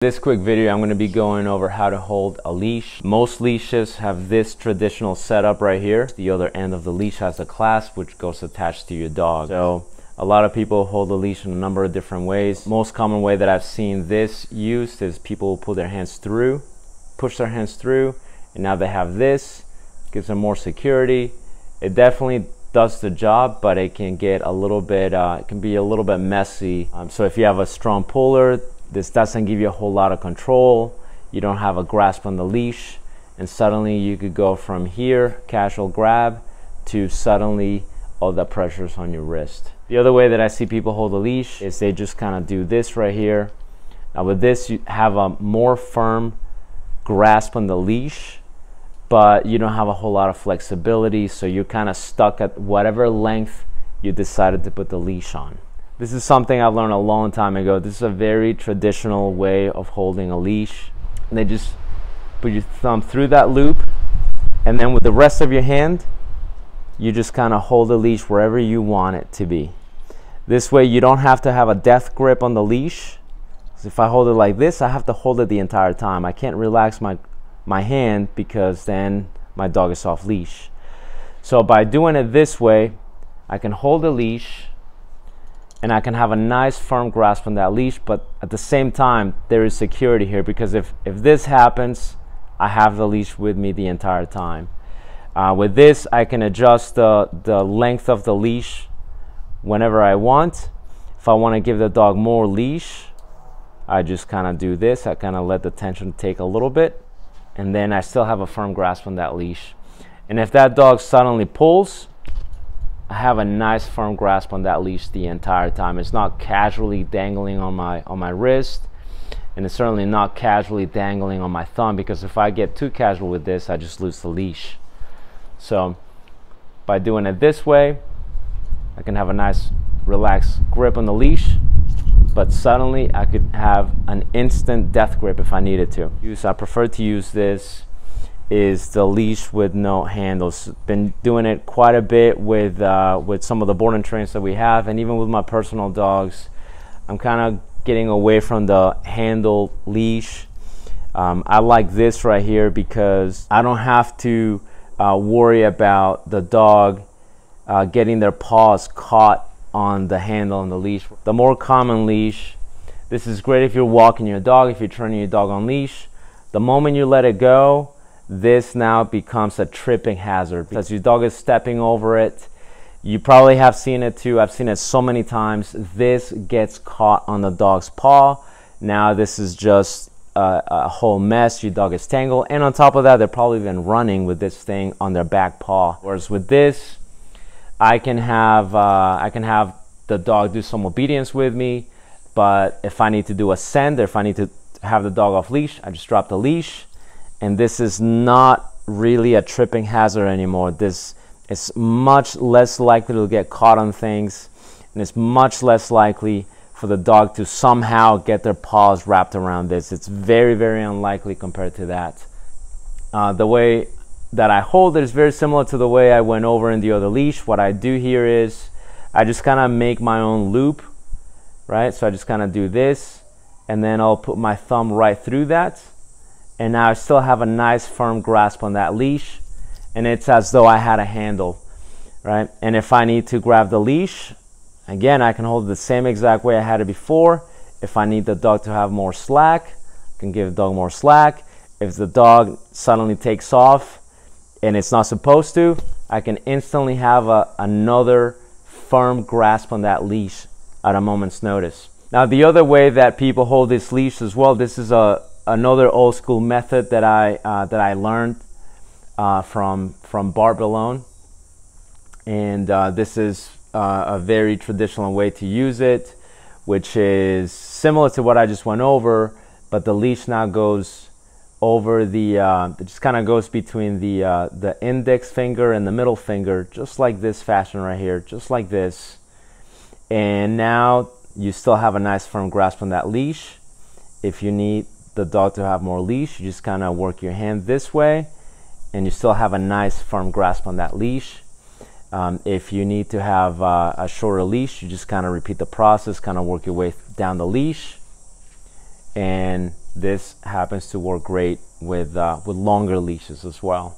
This quick video, I'm going to be going over how to hold a leash. Most leashes have this traditional setup right here. The other end of the leash has a clasp which goes attached to your dog. So a lot of people hold the leash in a number of different ways. Most common way that I've seen this used is people pull their hands through, push their hands through, and now they have this. Gives them more security. It definitely does the job, but it can get a little bit, it can be a little bit messy. So if you have a strong puller, this doesn't give you a whole lot of control. You don't have a grasp on the leash, and suddenly you could go from here, casual grab, to suddenly all the pressure's on your wrist. The other way that I see people hold a leash is they just kind of do this right here. Now with this, you have a more firm grasp on the leash, but you don't have a whole lot of flexibility, so you're kind of stuck at whatever length you decided to put the leash on. This is something I learned a long time ago. This is a very traditional way of holding a leash. And they just put your thumb through that loop, and then with the rest of your hand, you just kind of hold the leash wherever you want it to be. This way you don't have to have a death grip on the leash. So if I hold it like this, I have to hold it the entire time. I can't relax my hand because then my dog is off leash. So by doing it this way, I can hold the leash and I can have a nice firm grasp on that leash, but at the same time there is security here, because if this happens, I have the leash with me the entire time. With this, I can adjust the length of the leash whenever I want. If I want to give the dog more leash, I just kind of do this. I kind of let the tension take a little bit, and then I still have a firm grasp on that leash. And if that dog suddenly pulls, I have a nice firm grasp on that leash the entire time. It's not casually dangling on my wrist, and it's certainly not casually dangling on my thumb, because if I get too casual with this, I just lose the leash. So by doing it this way, I can have a nice relaxed grip on the leash, but suddenly I could have an instant death grip if I needed to. I prefer to use this is the leash with no handles. Been doing it quite a bit with some of the boarding trains that we have, and even with my personal dogs. I'm kind of getting away from the handle leash. I like this right here because I don't have to worry about the dog getting their paws caught on the handle on the leash. The more common leash, this is great if you're walking your dog, if you're training your dog on leash. The moment you let it go, this now becomes a tripping hazard because your dog is stepping over it. You probably have seen it too. I've seen it so many times. This gets caught on the dog's paw. Now this is just a whole mess. Your dog is tangled, and on top of that, they're probably been running with this thing on their back paw. Whereas with this, I can have the dog do some obedience with me, but if I need to do a send, or if I need to have the dog off leash, I just drop the leash. And this is not really a tripping hazard anymore. This is much less likely to get caught on things, and it's much less likely for the dog to somehow get their paws wrapped around this. It's very, very unlikely compared to that. The way that I hold it is very similar to the way I went over in the other leash. What I do here is I just kind of make my own loop, right? So I just kind of do this, and then I'll put my thumb right through that. And now I still have a nice firm grasp on that leash, and it's as though I had a handle, right? And if I need to grab the leash, again, I can hold it the same exact way I had it before. If I need the dog to have more slack, I can give the dog more slack. If the dog suddenly takes off and it's not supposed to, I can instantly have another firm grasp on that leash at a moment's notice. Now, the other way that people hold this leash as well, this is another old school method that I learned from Bart Bellone, and this is a very traditional way to use it, which is similar to what I just went over, but the leash now goes over it just kind of goes between the index finger and the middle finger, just like this fashion right here, just like this. And now you still have a nice firm grasp on that leash. If you need the dog to have more leash, you just kind of work your hand this way, and you still have a nice firm grasp on that leash. If you need to have a shorter leash, you just kind of repeat the process, kind of work your way down the leash, and this happens to work great with longer leashes as well.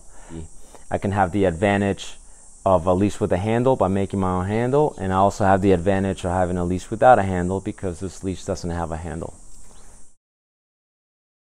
I can have the advantage of a leash with a handle by making my own handle, and I also have the advantage of having a leash without a handle because this leash doesn't have a handle.